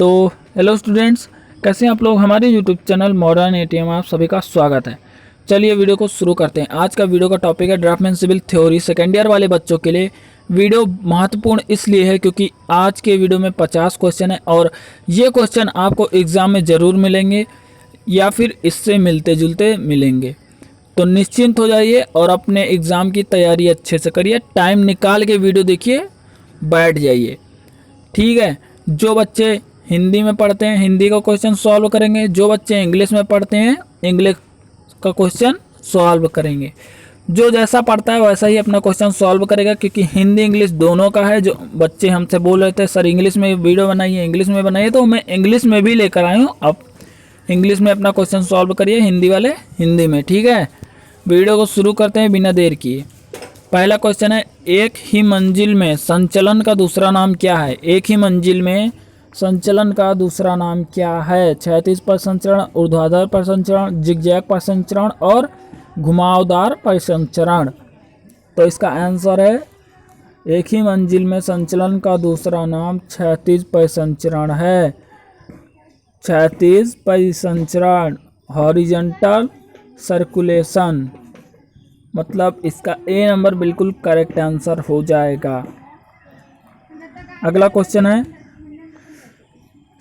तो hello students, कैसे हैं आप लोग। हमारे यूट्यूब चैनल मॉडर्न एटीएम आप सभी का स्वागत है। चलिए वीडियो को शुरू करते हैं। आज का वीडियो का टॉपिक है draftsman civil theory. Second year वाले बच्चों के लिए वीडियो महत्वपूर्ण इसलिए है क्योंकि आज के वीडियो में 50 क्वेश्चन है और ये क्वेश्चन आपको एग्ज़ाम में ज़रूर मिलेंगे या फिर इससे मिलते जुलते मिलेंगे। तो निश्चिंत हो जाइए और अपने एग्ज़ाम की तैयारी अच्छे से करिए। टाइम निकाल के वीडियो देखिए, बैठ जाइए, ठीक है। जो बच्चे हिंदी में पढ़ते हैं हिंदी का क्वेश्चन सॉल्व करेंगे, जो बच्चे इंग्लिश में पढ़ते हैं इंग्लिश का क्वेश्चन सॉल्व करेंगे। जो जैसा पढ़ता है वैसा ही अपना क्वेश्चन सॉल्व करेगा, क्योंकि हिंदी इंग्लिश दोनों का है। जो बच्चे हमसे बोल रहे थे सर इंग्लिश में वीडियो बनाइए, इंग्लिश में बनाइए, तो मैं इंग्लिश में भी लेकर आया हूँ। अब इंग्लिश में अपना क्वेश्चन सॉल्व करिए, हिंदी वाले हिंदी में, ठीक है। वीडियो को शुरू करते हैं बिना देर किए। पहला क्वेश्चन है, एक ही मंजिल में संचलन का दूसरा नाम क्या है। एक ही मंजिल में संचलन का दूसरा नाम क्या है। 36 पर संचरण, ऊर्ध्वाधर पर संचरण, जिगजैग पर संचरण और घुमावदार पर संचरण। तो इसका आंसर है एक ही मंजिल में संचलन का दूसरा नाम क्षैतिज पर संचरण है। क्षैतिज पर संचरण, हॉरिजॉन्टल सर्कुलेशन, मतलब इसका ए नंबर बिल्कुल करेक्ट आंसर हो जाएगा। अगला क्वेश्चन है,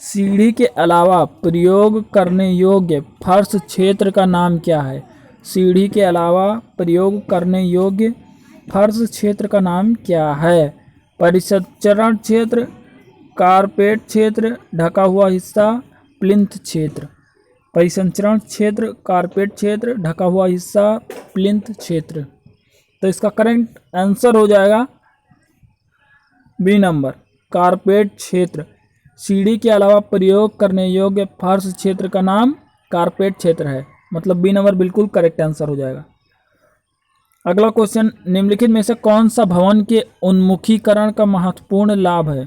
सीढ़ी के अलावा प्रयोग करने योग्य फर्श क्षेत्र का नाम क्या है। सीढ़ी के अलावा प्रयोग करने योग्य फर्श क्षेत्र का नाम क्या है। परिसंचरण क्षेत्र, कारपेट क्षेत्र, ढका हुआ हिस्सा, प्लिंथ क्षेत्र। परिसंचरण क्षेत्र, कारपेट क्षेत्र, ढका हुआ हिस्सा, प्लिंथ क्षेत्र। तो इसका करेक्ट आंसर हो जाएगा बी नंबर, कारपेट क्षेत्र। सीढ़ी के अलावा प्रयोग करने योग्य फर्श क्षेत्र का नाम कारपेट क्षेत्र है, मतलब बी नंबर बिल्कुल करेक्ट आंसर हो जाएगा। अगला क्वेश्चन, निम्नलिखित में से कौन सा भवन के उन्मुखीकरण का महत्वपूर्ण लाभ है।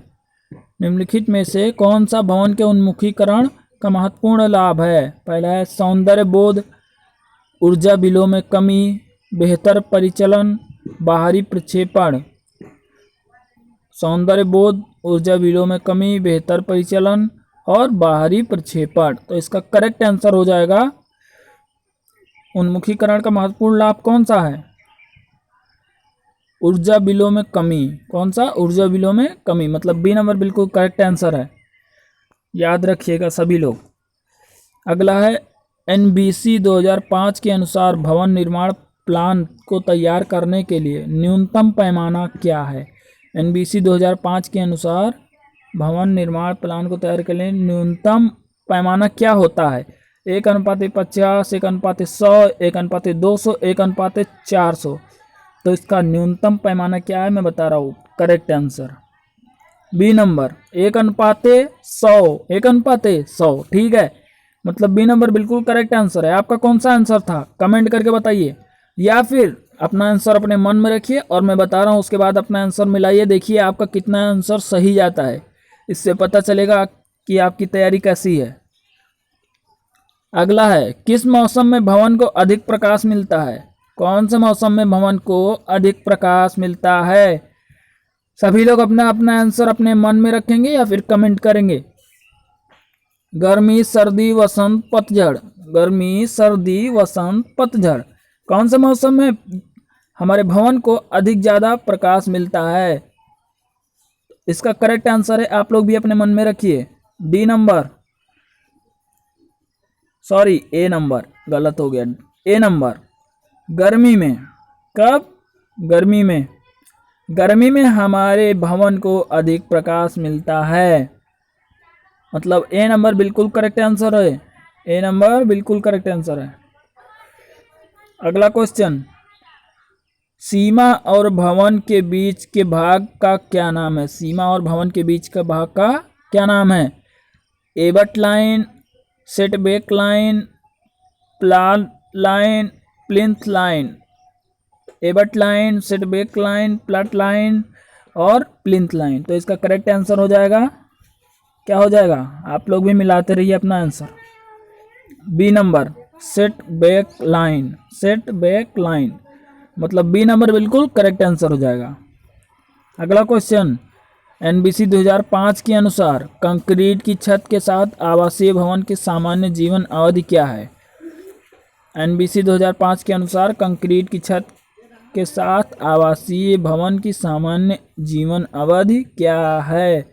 निम्नलिखित में से कौन सा भवन के उन्मुखीकरण का महत्वपूर्ण लाभ है। पहला है सौंदर्य बोध, ऊर्जा बिलों में कमी, बेहतर परिचलन, बाहरी प्रक्षेपण। सौंदर्य बोध, ऊर्जा बिलों में कमी, बेहतर परिचलन और बाहरी प्रक्षेपण। तो इसका करेक्ट आंसर हो जाएगा, उन्मुखीकरण का महत्वपूर्ण लाभ कौन सा है, ऊर्जा बिलों में कमी। कौन सा, ऊर्जा बिलों में कमी, मतलब बी नंबर बिल्कुल करेक्ट आंसर है, याद रखिएगा सभी लोग। अगला है, एनबीसी 2005 के अनुसार भवन निर्माण प्लान को तैयार करने के लिए न्यूनतम पैमाना क्या है। एनबीसी 2005 के अनुसार भवन निर्माण प्लान को तैयार करने के लिए न्यूनतम पैमाना क्या होता है। 1:50, 1:100, 1:200, 1:400। तो इसका न्यूनतम पैमाना क्या है मैं बता रहा हूँ, करेक्ट आंसर बी नंबर 1:100, 1:100, ठीक है। मतलब बी नंबर बिल्कुल करेक्ट आंसर है। आपका कौन सा आंसर था कमेंट करके बताइए, या फिर अपना आंसर अपने मन में रखिए और मैं बता रहा हूँ उसके बाद अपना आंसर मिलाइए, देखिए आपका कितना आंसर सही जाता है। इससे पता चलेगा कि आपकी तैयारी कैसी है। अगला है, किस मौसम में भवन को अधिक प्रकाश मिलता है। कौन से मौसम में भवन को अधिक प्रकाश मिलता है। सभी लोग अपना अपना आंसर अपने मन में रखेंगे या फिर कमेंट करेंगे। गर्मी, सर्दी, वसंत, पतझड़। गर्मी, सर्दी, वसंत, पतझड़। कौन से मौसम में हमारे भवन को अधिक ज़्यादा प्रकाश मिलता है। इसका करेक्ट आंसर है, आप लोग भी अपने मन में रखिए, डी नंबर, सॉरी ए नंबर, गलत हो गया, ए नंबर, गर्मी में। कब, गर्मी में। गर्मी में हमारे भवन को अधिक प्रकाश मिलता है, मतलब ए नंबर बिल्कुल करेक्ट आंसर है, ए नंबर बिल्कुल करेक्ट आंसर है। अगला क्वेश्चन, सीमा और भवन के बीच के भाग का क्या नाम है। सीमा और भवन के बीच का भाग का क्या नाम है। Abbott line, setback line, plot line, plinth line. Abbott line, setback line, plot line और प्लिंथ लाइन। तो इसका करेक्ट आंसर हो जाएगा, क्या हो जाएगा, आप लोग भी मिलाते रहिए अपना answer, B number, setback line. Setback line, मतलब बी नंबर बिल्कुल करेक्ट आंसर हो जाएगा। अगला क्वेश्चन, एनबीसी 2005 के अनुसार कंक्रीट की छत के साथ आवासीय भवन की सामान्य जीवन अवधि क्या है? एनबीसी 2005 के अनुसार कंक्रीट की छत के साथ आवासीय भवन की सामान्य जीवन अवधि क्या है?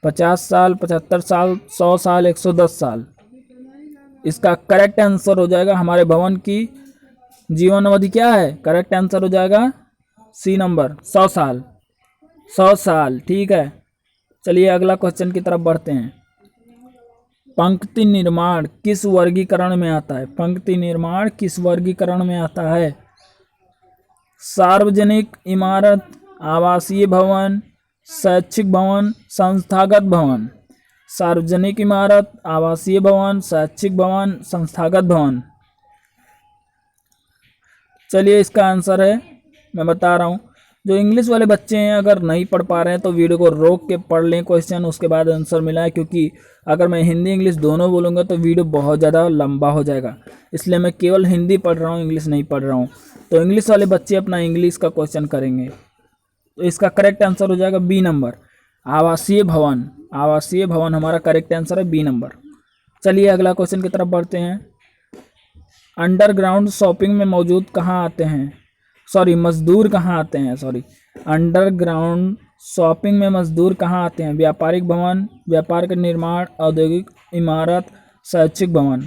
50 साल, 75 साल, 100 साल, 110 साल। इसका करेक्ट आंसर हो जाएगा हमारे भवन की जीवन अवधि क्या है? करेक्ट आंसर हो जाएगा सी नंबर 100 साल। 100 साल, ठीक है। चलिए अगला क्वेश्चन की तरफ बढ़ते हैं। पंक्ति निर्माण किस वर्गीकरण में आता है? पंक्ति निर्माण किस वर्गीकरण में आता है? सार्वजनिक इमारत, आवासीय भवन, शैक्षिक भवन, संस्थागत भवन। सार्वजनिक इमारत, आवासीय भवन, शैक्षिक भवन, संस्थागत भवन। चलिए इसका आंसर है, मैं बता रहा हूँ। जो इंग्लिश वाले बच्चे हैं अगर नहीं पढ़ पा रहे हैं तो वीडियो को रोक के पढ़ लें क्वेश्चन, उसके बाद आंसर मिला है, क्योंकि अगर मैं हिंदी इंग्लिश दोनों बोलूँगा तो वीडियो बहुत ज़्यादा लंबा हो जाएगा। इसलिए मैं केवल हिंदी पढ़ रहा हूँ, इंग्लिश नहीं पढ़ रहा हूँ। तो इंग्लिश वाले बच्चे अपना इंग्लिश का क्वेश्चन करेंगे। तो इसका करेक्ट आंसर हो जाएगा बी नंबर, आवासीय भवन। आवासीय भवन हमारा करेक्ट आंसर है, बी नंबर। चलिए अगला क्वेश्चन की तरफ बढ़ते हैं। अंडरग्राउंड शॉपिंग में मौजूद कहाँ आते हैं? मजदूर कहाँ आते हैं? अंडरग्राउंड शॉपिंग में मजदूर कहाँ आते हैं? व्यापारिक भवन, व्यापार का निर्माण, औद्योगिक इमारत, शैक्षिक भवन।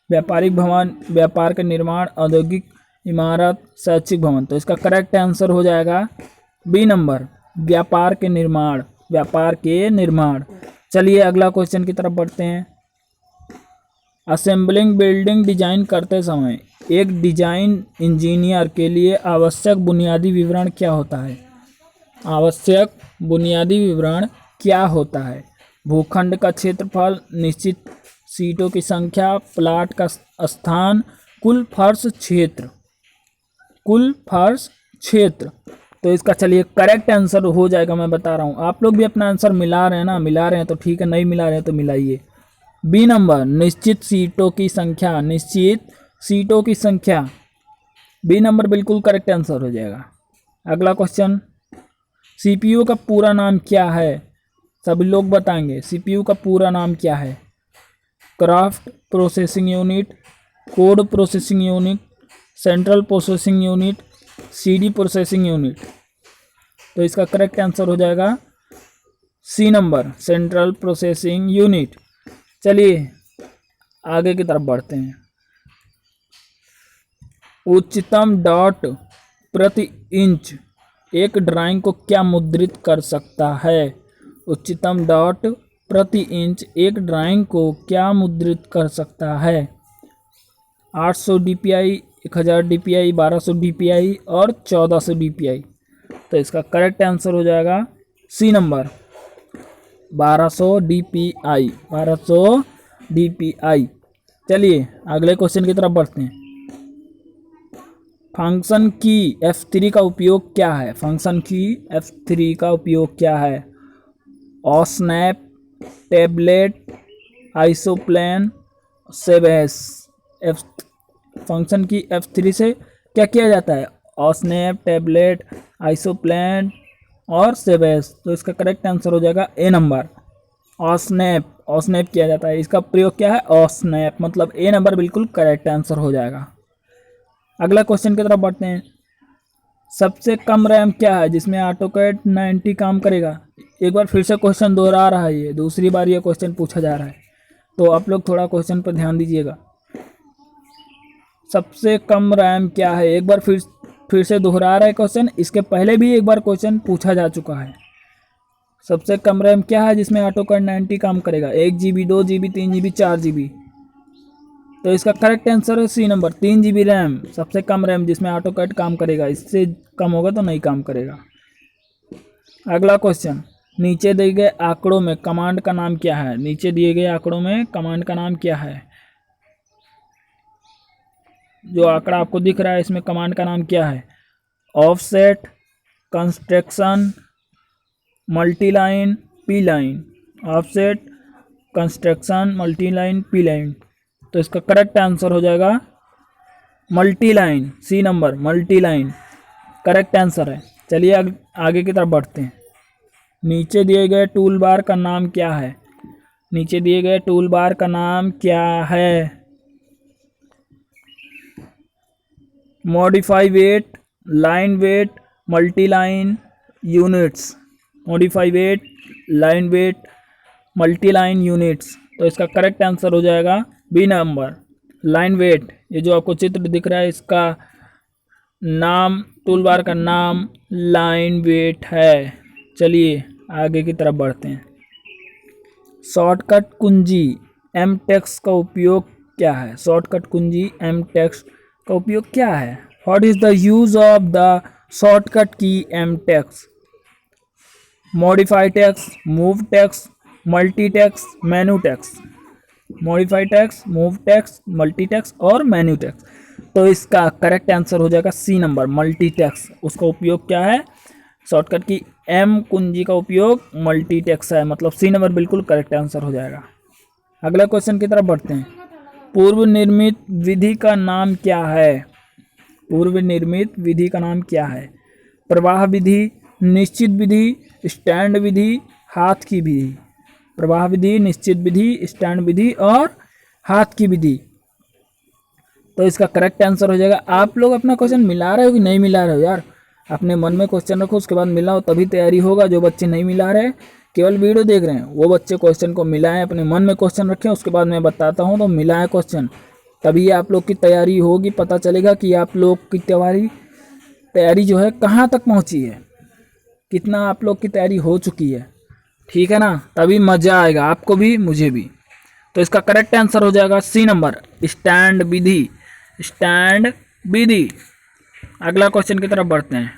व्यापारिक भवन, व्यापार का निर्माण, औद्योगिक इमारत, शैक्षिक भवन। तो इसका करेक्ट आंसर हो जाएगा बी नंबर, व्यापार के निर्माण। व्यापार के निर्माण। चलिए अगला क्वेश्चन की तरफ बढ़ते हैं। असेंबलिंग बिल्डिंग डिजाइन करते समय एक डिजाइन इंजीनियर के लिए आवश्यक बुनियादी विवरण क्या होता है? आवश्यक बुनियादी विवरण क्या होता है? भूखंड का क्षेत्रफल, निश्चित सीटों की संख्या, प्लाट का स्थान, कुल फर्श क्षेत्र। कुल फर्श क्षेत्र। तो इसका चलिए करेक्ट आंसर हो जाएगा, मैं बता रहा हूँ। आप लोग भी अपना आंसर मिला रहे हैं ना? मिला रहे हैं तो ठीक है, नहीं मिला रहे हैं तो मिलाइए। बी नंबर, निश्चित सीटों की संख्या। निश्चित सीटों की संख्या, बी नंबर बिल्कुल करेक्ट आंसर हो जाएगा। अगला क्वेश्चन, सीपीयू का पूरा नाम क्या है? सभी लोग बताएंगे सीपीयू का पूरा नाम क्या है? Craft processing unit, code processing unit, central processing unit, CD processing unit. तो इसका करेक्ट आंसर हो जाएगा C number, central processing unit. चलिए आगे की तरफ बढ़ते हैं। उच्चतम डॉट प्रति इंच एक ड्राइंग को क्या मुद्रित कर सकता है? उच्चतम डॉट प्रति इंच एक ड्राइंग को क्या मुद्रित कर सकता है? 800 dpi, 1000 dpi, 1200 dpi और 1400 dpi। तो इसका करेक्ट आंसर हो जाएगा सी नंबर, 1200 dpi। 1200 dpi। चलिए अगले क्वेश्चन की तरफ बढ़ते हैं। फंक्शन की F3 का उपयोग क्या है? फंक्शन की F3 का उपयोग क्या है? ऑसनैप, टैबलेट, आइसोप्लेन, सेवेस। फंक्शन की F3 से क्या किया जाता है? ऑसनैप, टैबलेट, आइसोप्लेन और सेवेस। तो इसका करेक्ट आंसर हो जाएगा ए नंबर, ऑसनैप। ऑसनैप किया जाता है, इसका प्रयोग क्या है? ऑसनैप। मतलब ए नंबर बिल्कुल करेक्ट आंसर हो जाएगा। अगला क्वेश्चन की तरफ बढ़ते हैं। सबसे कम रैम क्या है जिसमें ऑटोकैड 90 काम करेगा? एक बार फिर से क्वेश्चन दोहरा रहा है, ये दूसरी बार ये क्वेश्चन पूछा जा रहा है, तो आप लोग थोड़ा क्वेश्चन पर ध्यान दीजिएगा। सबसे कम रैम क्या है? एक बार फिर से दोहरा रहा है क्वेश्चन, इसके पहले भी एक बार क्वेश्चन पूछा जा चुका है। सबसे कम रैम क्या है जिसमें ऑटोकैड 90 काम करेगा? 1 GB, 2 GB, 3 GB, 4 GB। तो इसका करेक्ट आंसर है सी नंबर, 3 GB रैम सबसे कम रैम जिसमें ऑटोकैड काम करेगा। इससे कम होगा तो नहीं काम करेगा। अगला क्वेश्चन, नीचे दिए गए आंकड़ों में कमांड का नाम क्या है? नीचे दिए गए आंकड़ों में कमांड का नाम क्या है? जो आंकड़ा आपको दिख रहा है इसमें कमांड का नाम क्या है? Offset, construction, multiline, P line. Offset, construction, multiline, P line. तो इसका करेक्ट आंसर हो जाएगा multiline, C number, multiline correct answer है। चलिए आगे की तरफ बढ़ते हैं। नीचे दिए गए टूल बार का नाम क्या है? नीचे दिए गए टूल बार का नाम क्या है? Modify weight, line weight, multi line units. Modify weight, line weight, multi line units. तो इसका करेक्ट आंसर हो जाएगा बी नंबर, लाइन वेट। ये जो आपको चित्र दिख रहा है इसका नाम, टूल बार का नाम लाइन वेट है। चलिए आगे की तरफ बढ़ते हैं। शॉर्टकट कुंजी एम टेक्स्ट का उपयोग क्या है? शॉर्टकट कुंजी एम टेक्स्ट का उपयोग क्या है? What is the use of the shortcut key M text? Modify text, move text, multi text, menu text. Modify text, move text, multi text और मेनू टेक्स्ट। तो इसका करेक्ट आंसर हो जाएगा सी नंबर, मल्टी टेक्स्ट। उसका उपयोग क्या है? Shortcut key M कुंजी का उपयोग मल्टी टेक्स्ट है, मतलब सी नंबर बिल्कुल करेक्ट आंसर हो जाएगा। अगला क्वेश्चन की तरफ बढ़ते हैं। पूर्व निर्मित विधि का नाम क्या है? पूर्व निर्मित विधि का नाम क्या है? प्रवाह विधि, निश्चित विधि, स्टैंड विधि, हाथ की विधि। प्रवाह विधि, निश्चित विधि, स्टैंड विधि और हाथ की विधि। तो इसका करेक्ट आंसर हो जाएगा। आप लोग अपना क्वेश्चन मिला रहे हो कि नहीं मिला रहे हो यार? अपने मन में क्वेश्चन रखो, उसके बाद मिलाओ, तभी तैयारी होगा। जो बच्चे नहीं मिला रहे, केवल वीडियो देख रहे हैं, वो बच्चे क्वेश्चन को मिलाएं, अपने मन में क्वेश्चन रखें, उसके बाद मैं बताता हूँ तो मिलाएं क्वेश्चन, तभी आप लोग की तैयारी होगी। पता चलेगा कि आप लोग की तैयारी जो है कहाँ तक पहुँची है, कितना आप लोग की तैयारी हो चुकी है। ठीक है ना? तभी मज़ा आएगा आपको भी, मुझे भी। तो इसका करेक्ट आंसर हो जाएगा सी नंबर, स्टैंड विधि। स्टैंड विधि। अगला क्वेश्चन की तरफ बढ़ते हैं।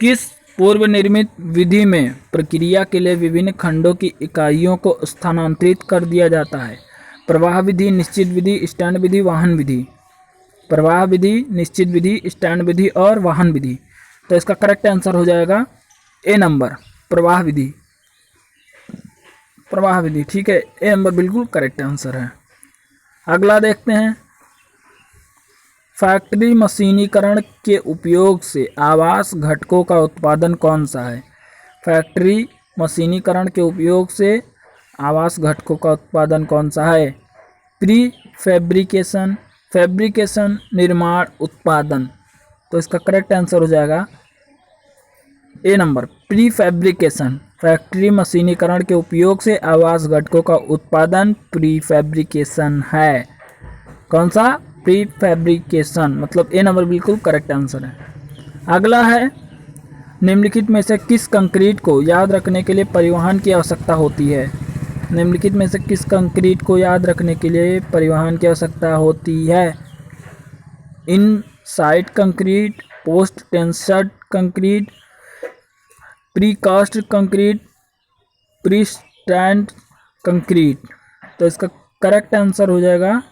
किस पूर्व निर्मित विधि में प्रक्रिया के लिए विभिन्न खंडों की इकाइयों को स्थानांतरित कर दिया जाता है? प्रवाह विधि, निश्चित विधि, स्टैंड विधि, वाहन विधि। प्रवाह विधि, निश्चित विधि, स्टैंड विधि और वाहन विधि। तो इसका करेक्ट आंसर हो जाएगा ए नंबर, प्रवाह विधि। प्रवाह विधि, ठीक है, ए नंबर बिल्कुल करेक्ट आंसर है। अगला देखते हैं। फैक्ट्री मशीनीकरण के उपयोग से आवास घटकों का उत्पादन कौन सा है? फैक्ट्री मशीनीकरण के उपयोग से आवास घटकों का उत्पादन कौन सा है? प्री फैब्रिकेशन, फैब्रिकेशन, निर्माण, उत्पादन। तो इसका करेक्ट आंसर हो जाएगा A number, pre fabrication. Factory मशीनीकरण के उपयोग से आवास घटकों का उत्पादन प्री फैब्रिकेशन है। कौन सा? प्री फैब्रिकेशन, मतलब ए नंबर बिल्कुल करेक्ट आंसर है। अगला है, निम्नलिखित में से किस कंक्रीट को याद रखने के लिए परिवहन की आवश्यकता होती है? निम्नलिखित में से किस कंक्रीट को याद रखने के लिए परिवहन की आवश्यकता होती है? In situ concrete, post tensioned concrete, precast concrete, pre stand concrete. तो इसका करेक्ट आंसर हो जाएगा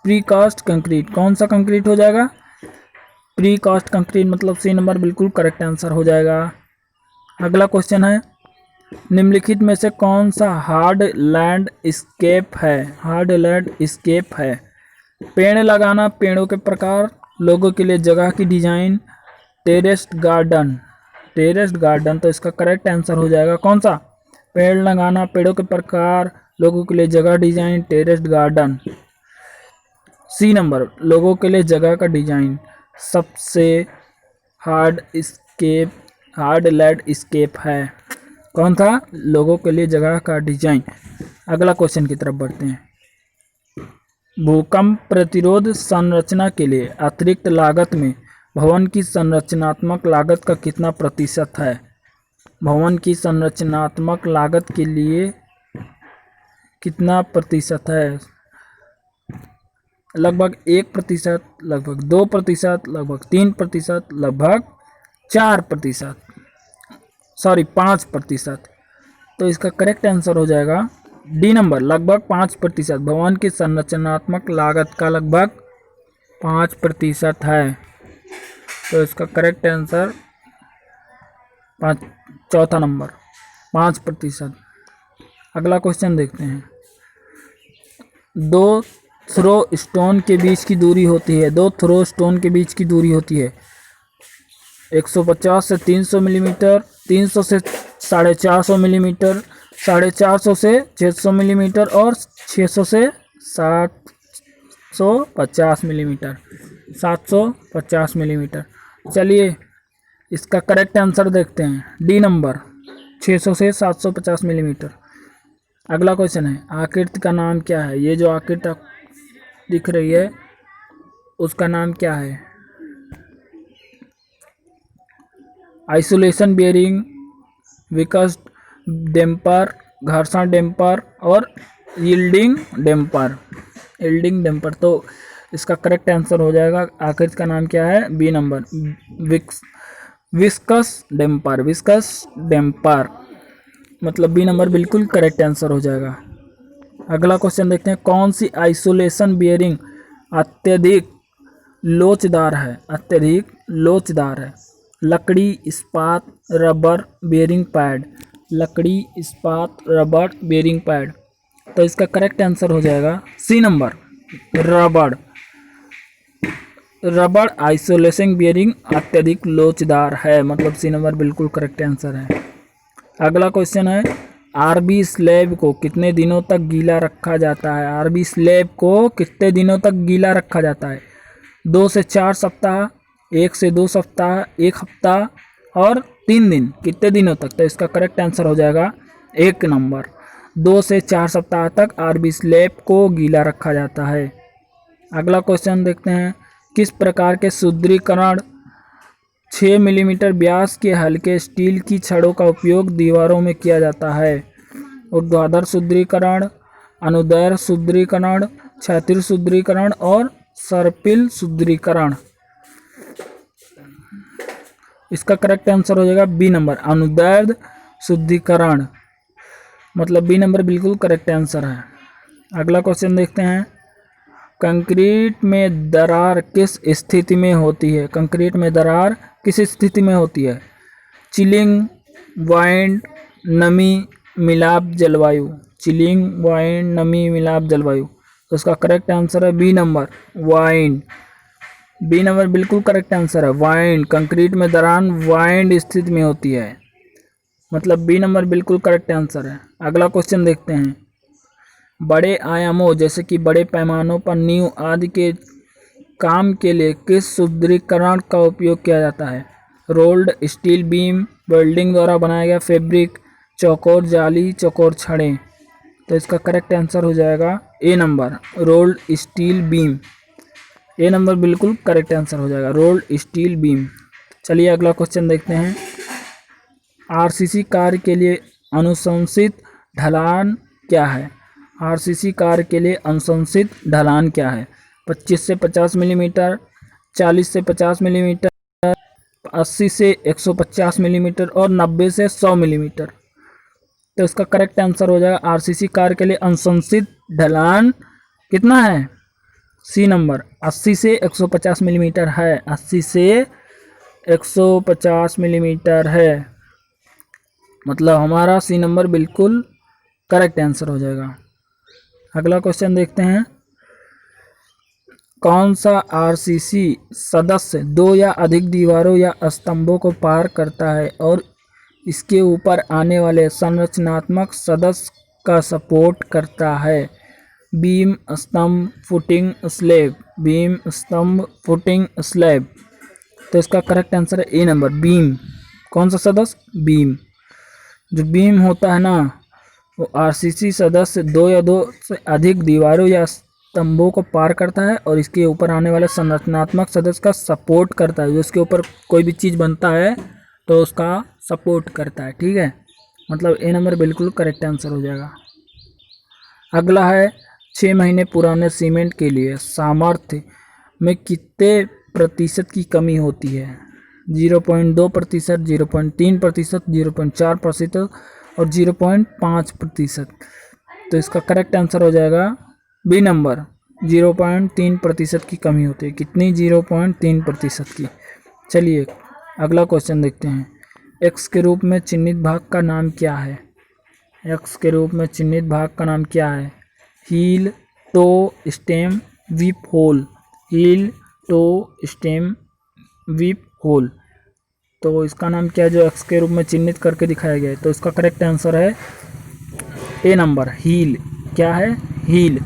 प्रीकास्ट कंक्रीट। कौन सा कंक्रीट हो जाएगा? प्रीकास्ट कंक्रीट, मतलब सी नंबर बिल्कुल करेक्ट आंसर हो जाएगा। अगला क्वेश्चन है, निम्नलिखित में से कौन सा हार्ड लैंडस्केप है? हार्ड लैंडस्केप है। पेड़ लगाना, पेड़ों के प्रकार, लोगों के लिए जगह की design, terraced garden. Terraced garden. तो इसका करेक्ट आंसर हो जाएगा कौन सा? पेड़ लगाना, पेड़ों के प्रकार, लोगों के लिए जगह design, terraced garden. C number, लोगों के लिए जगह का डिजाइन सबसे हार्ड लैंडस्केप है। कौन था? लोगों के लिए जगह का डिजाइन। अगला क्वेश्चन की तरफ बढ़ते हैं। भूकंप प्रतिरोध संरचना के लिए अतिरिक्त लागत में भवन की संरचनात्मक लागत का कितना प्रतिशत है? भवन की संरचनात्मक लागत के लिए कितना प्रतिशत है? लगभग 1%, लगभग 2%, लगभग 3%, लगभग 4%, सॉरी 5%। तो इसका करेक्ट आंसर हो जाएगा डी नंबर, लगभग 5%। भवन की संरचनात्मक लागत का लगभग 5% है। तो इसका करेक्ट आंसर चौथा नंबर, 5%। अगला क्वेश्चन देखते हैं। दो थ्रो स्टोन के बीच की दूरी होती है? 2 थ्रो स्टोन के बीच की दूरी होती है 150 से 300 मिलीमीटर, 300 से 450 मिलीमीटर, 450 से 600 मिलीमीटर और 600 से 750 मिलीमीटर, 750 मिलीमीटर। चलिए इसका करेक्ट आंसर देखते हैं, डी नंबर 600 से 750 मिलीमीटर। अगला क्वेश्चन है, आकृति का नाम क्या है? ये जो आकृति दिख रही है उसका नाम क्या है? आइसोलेशन बेयरिंग, विकस डैम्पर, घर्षण डैम्पर और यील्डिंग डैम्पर। Yielding damper. तो इसका करेक्ट आंसर हो जाएगा, आकृति का नाम क्या है? B number viscous damper. Viscous damper मतलब बी नंबर बिल्कुल करेक्ट आंसर हो जाएगा। अगला क्वेश्चन देखते हैं, कौन सी आइसोलेशन बियरिंग अत्यधिक लोचदार है? अत्यधिक लोचदार है। लकड़ी, इस्पात, रबर, बेयरिंग पैड। लकड़ी, इस्पात, रबर, बेयरिंग पैड। तो इसका करेक्ट आंसर हो जाएगा C number, rubber. Rubber isolation bearing अत्यधिक लोचदार है, मतलब सी नंबर बिल्कुल करेक्ट आंसर है। अगला क्वेश्चन है, आरबी स्लैब को कितने दिनों तक गीला रखा जाता है? आरबी स्लैब को कितने दिनों तक गीला रखा जाता है? 2 से 4 सप्ताह, 1 से 2 सप्ताह, 1 हफ्ता और 3 दिन। कितने दिनों तक? तो इसका करेक्ट आंसर हो जाएगा 1 नंबर, 2 से 4 सप्ताह तक आरबी स्लैब को गीला रखा जाता है। अगला क्वेश्चन देखते हैं, किस प्रकार के सुदृढ़ीकरण 6 मिलीमीटर व्यास के हल्के स्टील की छड़ों का उपयोग दीवारों में किया जाता है? ऊर्ध्वाधर सुदृढ़ीकरण, अनुदैर्ध्य सुदृढ़ीकरण, क्षैतिज सुदृढ़ीकरण और सर्पिल सुदृढ़ीकरण। इसका करेक्ट आंसर हो जाएगा बी नंबर, अनुदैर्ध्य सुदृढ़ीकरण, मतलब बी नंबर बिल्कुल करेक्ट आंसर है। अगला क्वेश्चन देखते हैं, कंक्रीट में दरार किस स्थिति में होती है? कंक्रीट में दरार किस स्थिति में होती है? चिलिंग, वाइंड, नमी, मिलाप, जलवायु। चिलिंग, वाइंड, नमी, मिलाप, जलवायु। तो इसका करेक्ट आंसर है B number, wind. B number बिल्कुल करेक्ट आंसर है, वाइंड। कंक्रीट में दरार वाइंड स्थिति में होती है, मतलब बी नंबर बिल्कुल करेक्ट आंसर है। अगला क्वेश्चन देखते हैं, बड़े आयामों जैसे कि बड़े पैमानों पर नींव आदि के काम के लिए किस सुदृढ़ीकरण का उपयोग किया जाता है? रोल्ड स्टील बीम, वेल्डिंग द्वारा बनाया गया फैब्रिक, चौकोर जाली, चौकोर छड़ें। तो इसका करेक्ट आंसर हो जाएगा A number, rolled steel beam. A number बिल्कुल करेक्ट आंसर हो जाएगा, रोल्ड स्टील बीम। चलिए अगला क्वेश्चन देखते हैं, आरसीसी कार्य के लिए अनुशंसित ढलान क्या है? आरसीसी कार्य के लिए अनुशंसित ढलान क्या है? 25 से 50 मिलीमीटर, 40 से 50 मिलीमीटर, 80 से 150 मिलीमीटर और 90 से 100 मिलीमीटर। तो इसका करेक्ट आंसर हो जाएगा, आरसीसी कार्य के लिए अनुशंसित ढलान कितना है? सी नंबर, 80 से 150 मिलीमीटर है। 80 से 150 मिलीमीटर है, मतलब हमारा सी नंबर बिल्कुल करेक्ट आंसर हो जाएगा। अगला क्वेश्चन देखते हैं, कौन सा आरसीसी सदस्य 2 या अधिक दीवारों या स्तंभों को पार करता है और इसके ऊपर आने वाले संरचनात्मक सदस्य का सपोर्ट करता है? बीम, स्तंभ, फुटिंग, स्लैब। बीम, स्तंभ, फुटिंग, स्लैब। तो इसका करेक्ट आंसर है ए नंबर, बीम। कौन सा सदस्य? बीम। जो बीम होता है ना, वो आरसीसी सदस्य 2 या 2 से अधिक दीवारों या स्तंभों को पार करता है और इसके ऊपर आने वाले संरचनात्मक सदस्य का सपोर्ट करता है। जो इसके ऊपर कोई भी चीज़ बनता है तो उसका सपोर्ट करता है, ठीक है, मतलब ए नंबर बिल्कुल करेक्ट आंसर हो जाएगा। अगला है, 6 महीने पुराने सीमेंट के लिए सामर्थ्य में कितने प्रतिशत की कमी होती है? 0.2%, 0.3%, 0.4% और 0.5%। तो इसका करेक्ट आंसर हो जाएगा बी नंबर, 0.3% की कमी होती है। कितनी? 0.3% की। चलिए अगला क्वेश्चन देखते हैं, एक्स के रूप में चिन्हित भाग का नाम क्या है? एक्स के रूप में चिन्हित भाग का नाम क्या है? Heel, toe stem weep hole, heel toe stem weep hole. तो इसका नाम क्या है जो एक्स के रूप में चिन्हित करके दिखाया गया है? तो इसका करेक्ट आंसर है ए नंबर, हील। क्या है? हील।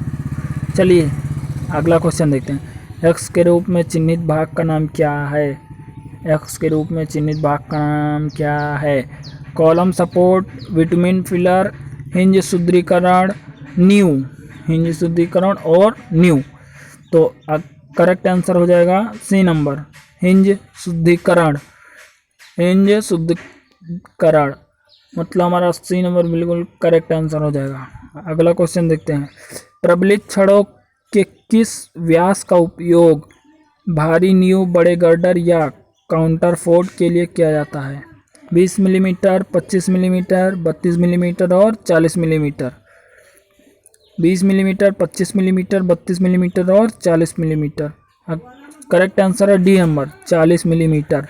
चलिए अगला क्वेश्चन देखते हैं। एक्स के रूप में चिन्हित भाग का नाम क्या है? एक्स के रूप में चिन्हित भाग का नाम क्या है? Column support, vitamin filler, hinge सुदृढ़ीकरण, न्यू, हिंज सुदृढ़ीकरण और न्यू। तो करेक्ट आंसर हो जाएगा सी नंबर, हिंज शुद्धिकरण। हिंज शुद्धिकरण मतलब हमारा सी नंबर बिल्कुल करेक्ट आंसर हो जाएगा। अगला क्वेश्चन देखते हैं। प्रबलित छड़ों के किस व्यास का उपयोग भारी न्यू, बड़े गर्डर या काउंटरफोर्ट के लिए किया जाता है? 20 मिलीमीटर, 25 मिलीमीटर, 32 मिलीमीटर और 40 मिलीमीटर। 20 मिलीमीटर, 25 मिलीमीटर, 32 मिलीमीटर और 40 मिलीमीटर। करेक्ट आंसर है डी नंबर, 40 मिलीमीटर।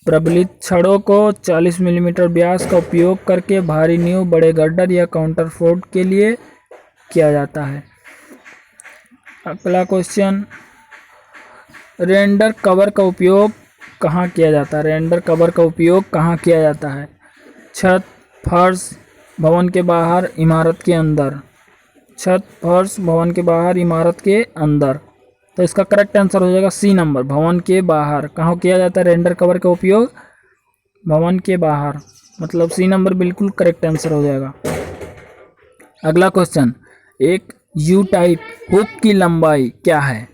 प्रबलित छड़ों को 40 मिलीमीटर व्यास का उपयोग करके भारी न्यू, बड़े गर्डर या काउंटरफोर्ट के लिए किया जाता है। अगला क्वेश्चन, रेंडर कवर का उपयोग कहाँ किया जाता है? रेंडर कवर का उपयोग कहाँ किया जाता है? छत, फर्श, भवन के बाहर, इमारत के अंदर। छत, फर्श, भवन के बाहर, इमारत के अंदर। तो इसका करेक्ट आंसर हो जाएगा सी नंबर, भवन के बाहर। कहाँ किया जाता है रेंडर कवर का उपयोग? भवन के बाहर, मतलब सी नंबर बिल्कुल करेक्ट आंसर हो जाएगा। अगला क्वेश्चन, एक यू टाइप हुक की लंबाई क्या है?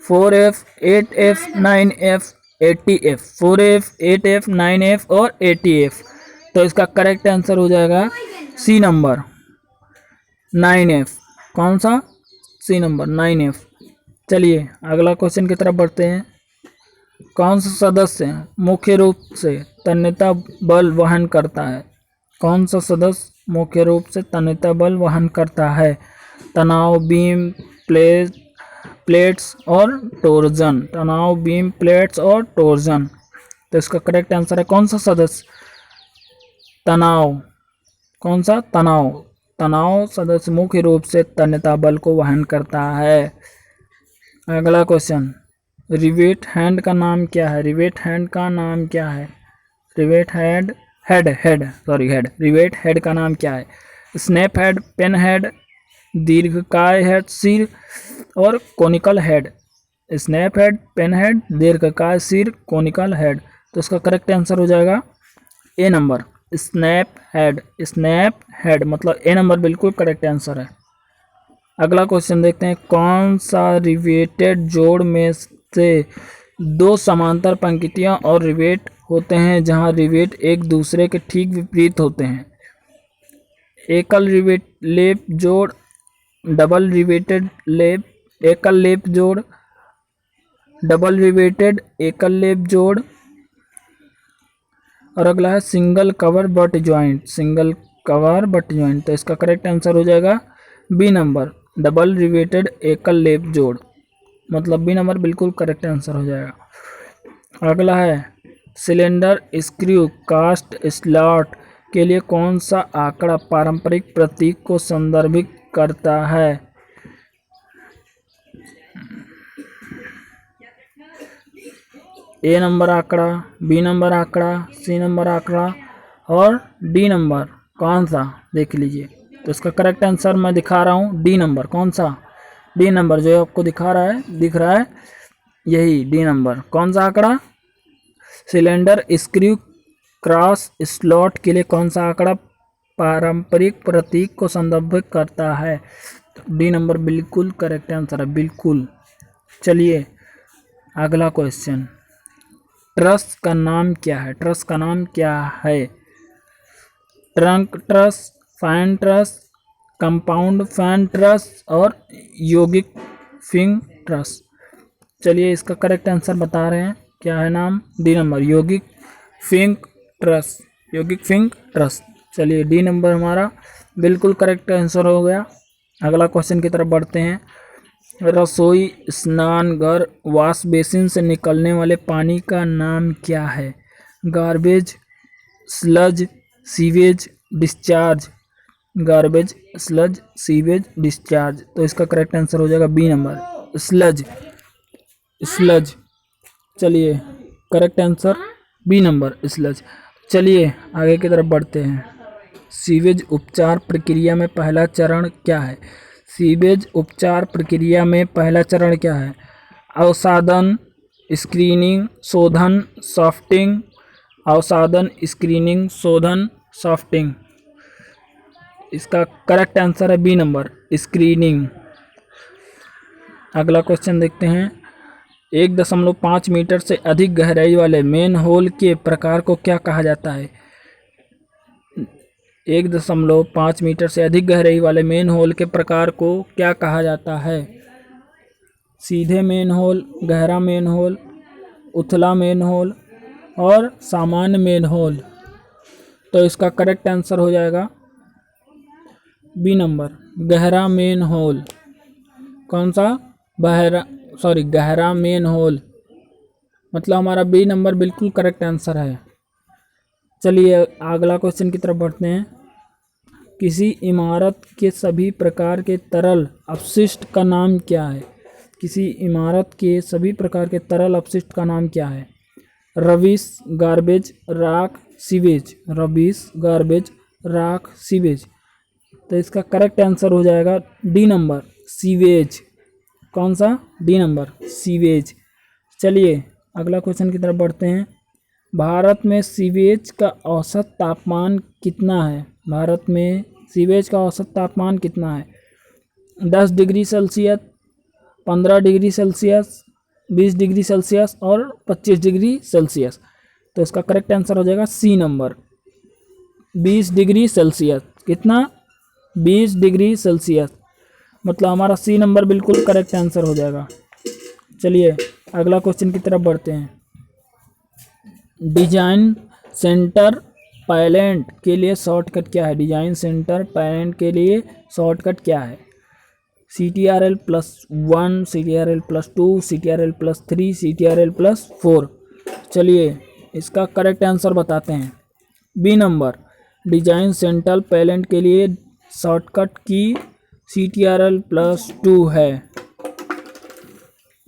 4F, 8F, 9F, 80F। 4F, 8F, 9F और 80F। तो इसका करेक्ट आंसर हो जाएगा सी नंबर, 9F। कौन सा? C number, 9F। चलिए अगला क्वेश्चन की तरफ बढ़ते हैं। कौन सा सदस्य मुख्य रूप से तन्यता बल वहन करता है? कौन सा सदस्य मुख्य रूप से तन्यता बल वहन करता है? तनाव, बीम, प्लेट्स और टोर्जन। तनाव, बीम, प्लेट्स और टोर्जन। तो इसका करेक्ट आंसर है कौन सा सदस्य? तनाव। कौन सा? तनाव। तनाव सदस्य मुख्य रूप से तन्यता बल को वहन करता है। अगला क्वेश्चन, रिवेट हैंड का नाम क्या है? रिवेट हैंड का नाम क्या है? रिवेट हेड, रिवेट हेड का नाम क्या है? स्नैप हेड, पेन हेड, दीर्घकाय हेड, सिर और conical head. Snap head, pan head, दीर्घकाय, सिर, कोनिकल हेड। तो इसका करेक्ट आंसर हो जाएगा A number, snap head. Snap head मतलब ए नंबर बिल्कुल करेक्ट आंसर है। अगला क्वेश्चन देखते हैं। कौन सा रिवेटेड जोड़ में से दो समांतर पंक्तियां और रिवेट होते हैं जहां रिवेट एक दूसरे के ठीक विपरीत होते हैं? एकल रिवेट लेप जोड़, डबल रिवेटेड लेप, एकल लेप जोड़, डबल रिवेटेड एकल लेप जोड़। और अगला है single cover but joint. Single cover but joint. तो इसका करेक्ट आंसर हो जाएगा बी नंबर, डबल रिवेटेड एकल लेप जोड़। मतलब बी नंबर बिल्कुल करेक्ट आंसर हो जाएगा। अगला है सिलेंडर, स्क्रू, कास्ट, स्लॉट के लिए कौन सा आंकड़ा पारंपरिक प्रतीक को संदर्भित करता है? ए नंबर आंकड़ा, बी नंबर आंकड़ा, सी नंबर आंकड़ा और डी नंबर। कौन सा? देख लीजिए। तो इसका करेक्ट आंसर मैं दिखा रहा हूँ, डी नंबर। कौन सा? डी नंबर जो आपको दिख रहा है यही डी नंबर। कौन सा आंकड़ा? सिलेंडर, स्क्रू, क्रॉस, स्लॉट के लिए कौन सा आंकड़ा पारंपरिक प्रतीक को संदर्भित करता है? डी नंबर बिल्कुल करेक्ट आंसर है, बिल्कुल। चलिए अगला क्वेश्चन, ट्रस का नाम क्या है? ट्रस का नाम क्या है? Trunk truss, fan truss, compound fan truss और यौगिक फिंग ट्रस। चलिए इसका करेक्ट आंसर बता रहे हैं। क्या है नाम? डी नंबर, यौगिक फिंग ट्रस। यौगिक फिंग ट्रस। चलिए डी नंबर हमारा बिल्कुल करेक्ट आंसर हो गया। अगला क्वेश्चन की तरफ बढ़ते हैं। रसोई, स्नानघर, वॉश बेसिन से निकलने वाले पानी का नाम क्या है? Garbage, sludge, sewage, discharge. Garbage, sludge, sewage, discharge. तो इसका करेक्ट आंसर हो जाएगा बी नंबर, स्लज। स्लज। चलिए correct answer B number, sludge. चलिए आगे की तरफ बढ़ते हैं। सीवेज उपचार प्रक्रिया में पहला चरण क्या है? सीवेज उपचार प्रक्रिया में पहला चरण क्या है? अवसादन, स्क्रीनिंग, शोधन, सॉफ्टिंग। अवसादन, स्क्रीनिंग, शोधन, सॉफ्टिंग। इसका करेक्ट आंसर है बी नंबर, स्क्रीनिंग। अगला क्वेश्चन देखते हैं। 1.5 मीटर से अधिक गहराई वाले मेन होल के प्रकार को क्या कहा जाता है? 1.5 मीटर से अधिक गहराई वाले मेन होल के प्रकार को क्या कहा जाता है? सीधे मेन होल, गहरा मेन होल, उथला मेन होल और सामान्य मेन होल। तो इसका करेक्ट आंसर हो जाएगा बी नंबर, गहरा मेन होल। कौन सा? गहरा मेन होल। मतलब हमारा बी नंबर बिल्कुल करेक्ट आंसर है। चलिए अगला क्वेश्चन की तरफ बढ़ते हैं। किसी इमारत के सभी प्रकार के तरल अपशिष्ट का नाम क्या है? किसी इमारत के सभी प्रकार के तरल अपशिष्ट का नाम क्या है? रबिश, गार्बेज, राख, सीवेज। रबिश, गार्बेज, राख, सीवेज। तो इसका करेक्ट आंसर हो जाएगा डी नंबर, सीवेज। कौन सा? D number, sewage. चलिए अगला क्वेश्चन की तरफ बढ़ते हैं। भारत में सीवेज का औसत तापमान कितना है? भारत में सीवेज का औसत तापमान कितना है? 10 degree Celsius, 15 degree Celsius, 20 degree Celsius और 25 डिग्री सेल्सियस। तो इसका करेक्ट आंसर हो जाएगा सी नंबर, 20 डिग्री सेल्सियस। कितना? 20 डिग्री सेल्सियस। मतलब हमारा सी नंबर बिल्कुल करेक्ट आंसर हो जाएगा। चलिए अगला क्वेश्चन की तरफ बढ़ते हैं। डिजाइन सेंटर पैलेंट के लिए शॉर्टकट क्या है? डिजाइन सेंटर पैलेंट के लिए शॉर्टकट क्या है? CTRL+1, CTRL+2, CTRL+3, CTRL+4। चलिए इसका करेक्ट आंसर बताते हैं। बी नंबर, डिजाइन सेंटर पैलेंट के लिए शॉर्टकट की CTRL+2 है।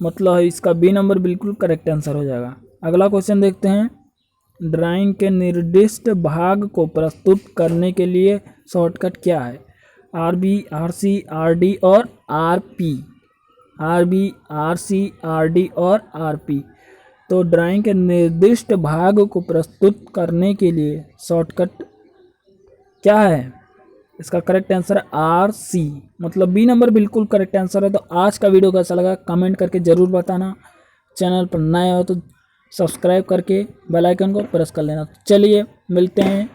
मतलब इसका बी नंबर बिल्कुल करेक्ट आंसर हो जाएगा। अगला क्वेश्चन देखते हैं। ड्राइंग के निर्दिष्ट भाग को प्रस्तुत करने के लिए शॉर्टकट क्या है? RB, RC, RD और RP। RB, RC, RD और RP। तो ड्राइंग के निर्दिष्ट भाग को प्रस्तुत करने के लिए शॉर्टकट क्या है? इसका करेक्ट आंसर है RC। मतलब बी नंबर बिल्कुल करेक्ट आंसर है। तो आज का वीडियो कैसा लगा कमेंट करके ज़रूर बताना। चैनल पर नए हो तो सब्सक्राइब करके बेल आइकन को प्रेस कर लेना। चलिए मिलते हैं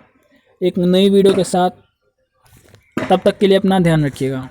एक नई वीडियो के साथ, तब तक के लिए अपना ध्यान रखिएगा।